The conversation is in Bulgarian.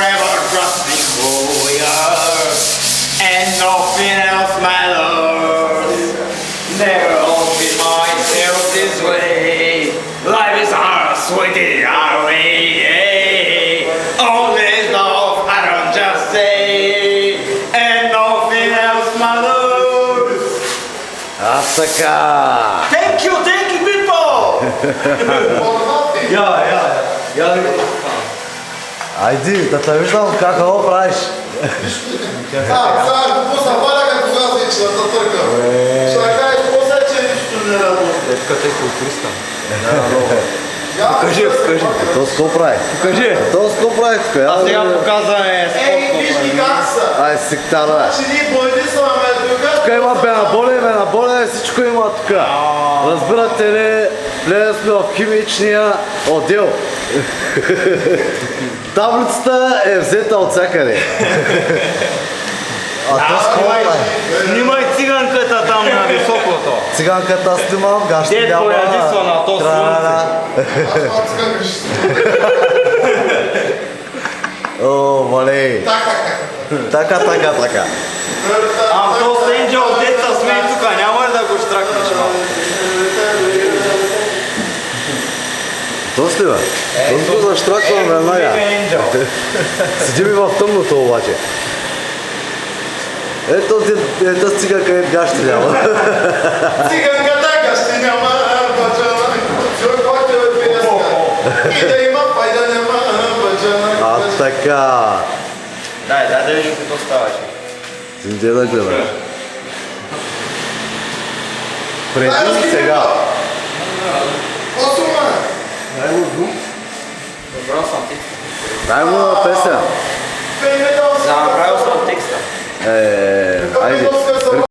forever trusting who we are, and nothing else matters. Never open myself this way. Life is hard, sweetie, our way. Only love, I don't just say, and nothing else matters. А така. Thank you, people! Я Айди, да те виждам какво правиш. сега какво са валя, като вляза на търка. Ще кажеш, после, че нищо не работи. Като е културиста. Покажи. То с какво прави? Покажи. То с какво прави тук? А сега показваме Ей, виж ги как са. Ай, сиктара. Значи ние бойни са, тук. Тук има бенаболе, всичко има тук. Разбирате ли, влезли сме в химичния отдел. Таблицата е взета от всякъде. А то с какво прави? Снимай циганката там на високото. Циганката снимам, гащи Дед няма. поядисва на то слънце. О, малей. Така. А то с Енджел деца сме и тука, няма ли да го штракнеш? То с ли бе? То с го заштраквам веднага. Седи ми в тъмното обаче. Ето с циганка и гащи няма. Циганката гащи няма, баджана. Човек, който е пиеска. И да има, пай да няма, баджана. А така. Дай да видиш какво ставаше. Иде да гледаш. Преди и сега. Осума. Добро съм текста. Дай му на песен. Пейме да Направил съм текста. Айде.